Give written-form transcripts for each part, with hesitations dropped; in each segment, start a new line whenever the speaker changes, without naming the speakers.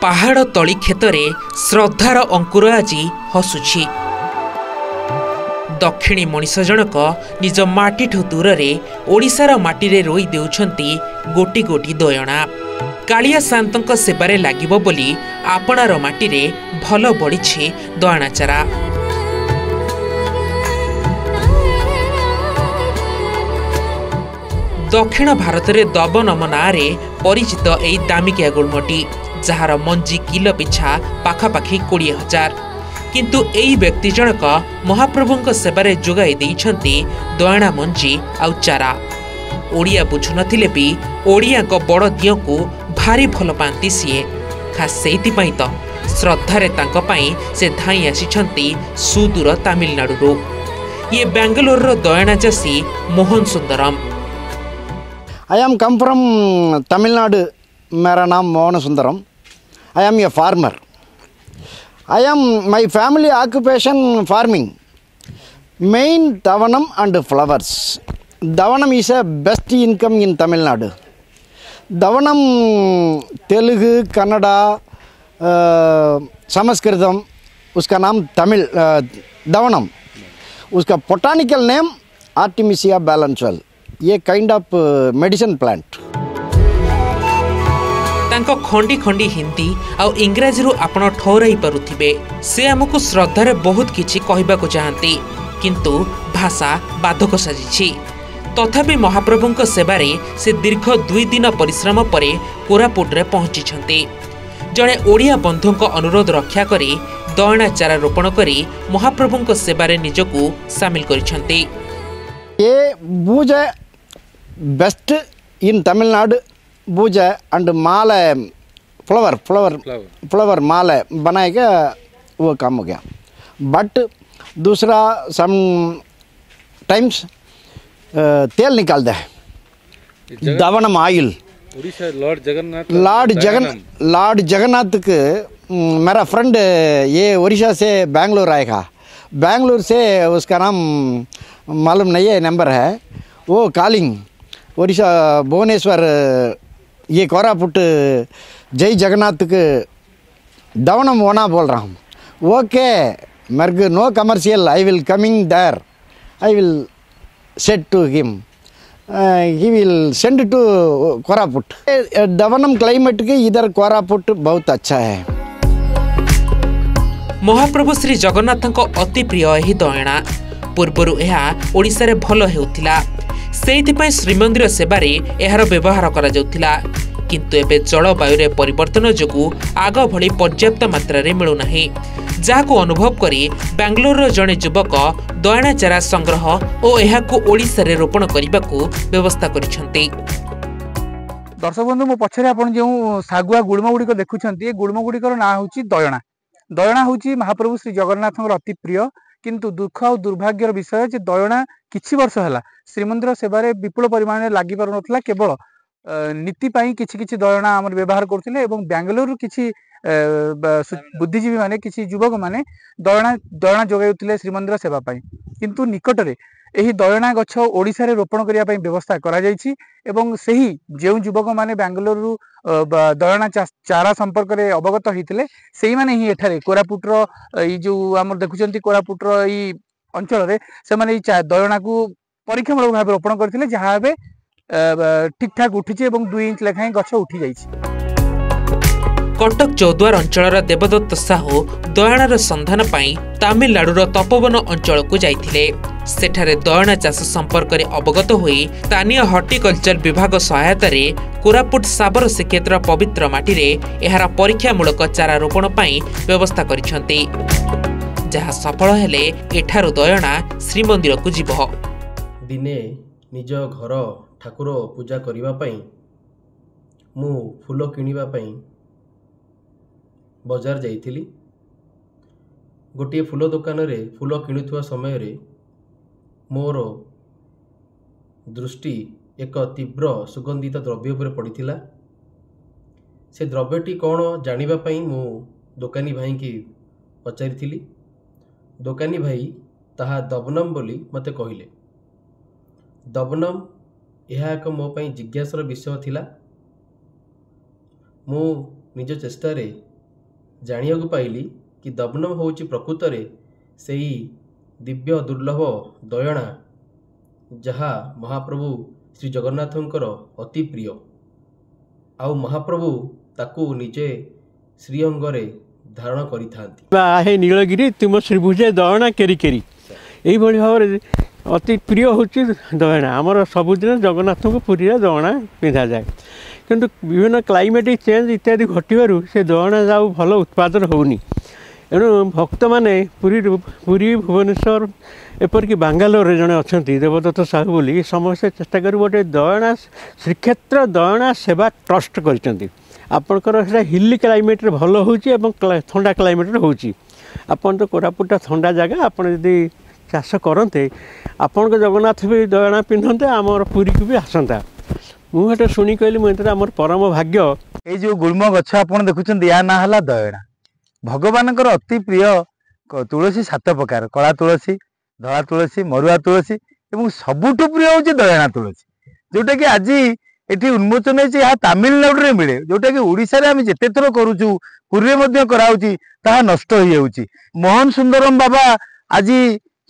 पहाड़ तली क्षेत्रे श्रद्धार अंकुर आज हसुछि। दक्षिणी मनीष जनक निज माटीठू दूर में ओडिशार माटीरे रोई देउछंती गोटी गोटी दयणा। कालिया शांतक सेबारे लागिबो बोली आपणार माटीरे भल बढिछि दयणा चारा। दक्षिण भारत में दबनम नारे परिचित एई दामिकिया गुळमटी, जार मंजी किलो पिछा पाखापाखि 20,000। किंतु एई व्यक्ति जनक महाप्रभुंक सेबारे जोगाई देइछंती दयणा मंजी आउ चारा। ओडिया बुझु नथिले भी ओडियाक बड़ दियों को भारी भल पांती सीए। खास सेइथिपाई तो श्रद्धारे तांक पई से धाई आसिछंती सुदूर तमिलनाडु। ये बेंगलोर दयणा चाषी Mohan Sundaram.
I am come from Tamil Nadu. मेरा नाम Mohan Sundaram. I am a farmer. My family occupation farming. Main davanam and flowers. Davanam is a best income in Tamil Nadu. Davanam Telugu, Kannada, Sanskritam, उसका नाम तमिल davanam. उसका botanical name Artemisia balanchuel. ये kind of medicine plant.
तांको खंडी खंडी हिंदी आ इंग्राजी आपण ठौराई पारुथिबे। से हमकु श्रद्धारे बहुत किछि कहिबाको चाहंती, किंतु भाषा बाधक साजिछि। तथापि महाप्रभुंक सेबारे से दीर्घ 2 दिन परिश्रम परे कोरापुट रे पहुंचिछंती। जणे ओडिया बंधुंक अनुरोध रक्षा करी दयणा चारा रोपण करी महाप्रभुंक सेबारे निजकु शामिल करिछंती।
ये बूज बेस्ट इन तमिलनाडु। बूज एंड माला फ्लावर माला बनाए के वो काम हो गया। बट दूसरा सम टाइम्स तेल निकाल दे दवनम ऑयल। लॉर्ड जगन्नाथ के मेरा फ्रेंड ये उड़ीसा से बेंगलोर आएगा। बेंगलोर से उसका नाम मालूम नहीं है, नंबर है वो कॉलिंग उड़ीसा भुवनेश्वर ये कोरापुट जय जगन्नाथ के दवनम होना बोल रहा हूँ। ओके मेरे no commercial, I will coming there, I will set to him, he will send to Koraput. दवनम क्लाइमेट के इधर कोरापुट बहुत अच्छा है।
महाप्रभु श्री जगन्नाथ अति प्रिय यही दयणा। पूर्वरु यह ओडिशा रे भल हेउथिला, सेइथिपई श्रीमंदिर सेबारे एहार व्यवहार करा जाउथिला। किंतु एबे जलवायु रे परिवर्तन जोगु आग भली पर्याप्त मात्रा रे मिलु नाही, जाहाको अनुभव करी बेंगलोर जणे युवक दयणा चारा संग्रह और एहाको ओडिशा रे रोपण करिबाकू व्यवस्था करिसंती।
दर्शक बंधु मो पछरे आपण जे सागुआ गुळम गुडी को देखुछंती, गुळम गुडी को ना होची दयणा। दयणा होची महाप्रभु श्री जगन्नाथ अति प्रिय। किंतु दुख और दुर्भाग्यर विषय जे दयणा किछि वर्ष हला श्रीमंदिर सेवारे विपुल परिमाण में लागि पार नथला। केवल नीति पाई किछि किछि दयणा आमर व्यवहार करथिले एवं बेंगलोर किछि बुद्धिजीवी माने किछि युवक माने दयणा जोगाउथिले श्रीमंदिर सेवा पाई। किंतु निकटरे एही दयणा गछ ओडिसा रे रोपण करिया पाई व्यवस्था करा जायछि एवं सेही जेउ युवक माने बेंगलोर रु दयणा चारा संपर्क रे अवगत होइथिले सेही माने ही एठारे कोरापुट रो ई जो हमर देखुचंती कोरापुट रो ई अंचल रे से माने ई दयणा को परीक्षामूलक भाव रोपण करथिले, जहा बे ठीक ठाक उठिछि एवं 2 इंच लेखाएं गछ उठी जाइछि।
कटक चौद्वार अंचल देवदत्त साहू दयणार संधान पाई तमिलनाडुर तपोवन अंचल को जाइथिले। सेठारे दयणा चाष संपर्क में अवगत होई स्थानीय हॉर्टिकल्चर विभाग सहायता रे कोरापुट साबर श्रीक्षेत्र पवित्र माटी रे एहार परीक्षामूलक चारा रोपण पाई व्यवस्था करिसंती, जहा सफल हेले एठारु दयणा श्रीमंदिर को जीव।
दिने निज घर ठाकुर पूजा करिबा पई मु फूल किनिबा पई बजार जाइथिली। गोटे फूल दुकान रे फूल किणुवा समय रे मोर दृष्टि एक तीव्र सुगंधित द्रव्य पर पड़िथिला। से द्रव्यटी कौन जानिबा पई मु दुकानी भाई की पचारिथिली। दुकानी भाई ताहा दबनम बोली मते कहिले। दबनम यह एक मो पई जिज्ञासार विषय थिला। मु निज चेष्टार ଜାଣିବାକୁ ପାଇଲି कि दबनम होउची प्रकृतरे सेई दिव्य दुर्लभ दयणा जहा महाप्रभु श्री जगन्नाथंकर अति प्रिय आउ महाप्रभु ताकू निजे श्रीअंगरे धारण करिथांती।
हे नीलगिरी तुम श्रीभुजे दयणा केरी केरी यही भाव अति प्रिय होची दयणा आमर सबुदिन जगन्नाथ को पुरी दयणा पिंधा जाए किंतु विभिन्न क्लाइमेटिक चेंज इत्यादि घटू से दयणा जाऊ भल उत्पादन होनी एणु भक्त मैंने पुरी भुवनेश्वर एपरिक बांगालोर जड़े अच्छा देवदत्त साहू बोली समस्ते चेष्टा कर गोटे दयणा श्रीक्षेत्र दयणा सेवा ट्रस्ट करपर हिली क्लाइमेट भल हो ठंडा क्लाइमेट होपन तो कोरापुटा ठंडा जगह आप चाष करते आपण जगन्नाथ भी दयणा पिंधते आमर पुरी को भी आसता मुझे शुणी कहली मुझे आमर परम भाग्य
ये जो गुल्म गछ आप देखुं या ना है दयणा भगवान अति प्रिय तुलसी 7 प्रकार कला तुलसी धला तुलसी मरुआ तुलसी एवं सबुठ प्रिय हूँ दयणा तुलसी जोटा कि आज ये उन्मोचन है तमिलनाडु में मिले जोटा कि ओडिशा रे आम जिते थर करूँ पुरी कराऊँगी ताहा नष्ट हो जाऊँगी। मोहन सुंदरम बाबा आज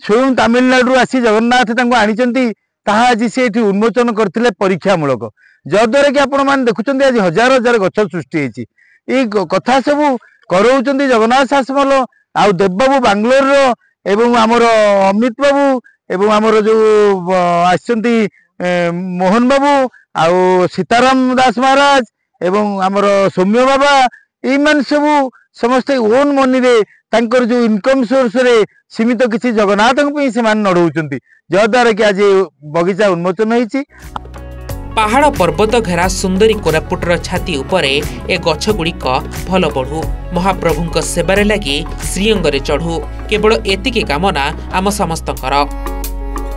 स्वयं तमिलनाडु आसी जगन्नाथ आनी आज से उन्मोचन करते परीक्षामूलक जद्वारा कि आपण मैंने देखुं आज हजार हजार गछ सृष्टि होती कथा सब कराऊँ जगन्नाथ शासमल आउ देवबाबू बांग्लोर एवं आमर अमित बाबू एवं आमर जो आसचंती मोहन बाबू आउ सीताराम दास महाराज एवं आमर सौम्य बाबा ये सब समस्ते ओन मनी रे तांकर जो इनकम सोर्स रे सीमित किसी जगन्नाथ से नड़ौंट जद्वारा कि आज बगीचा उन्मोचन होती।
पहाड़ पर्वत घेरा सुंदरी कोरापुटर छाती उपरे ए गछ गुड़िक भल बढ़ू महाप्रभुंक सेवारे लगी श्रीअंगरे चढ़ू केवल एतिकी कामना आम समस्तकर।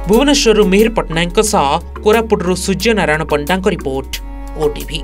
भुवनेश्वर मिहिर पट्टनायक कोरापुटरू सूर्य नारायण पंडा रिपोर्ट ओटीवी।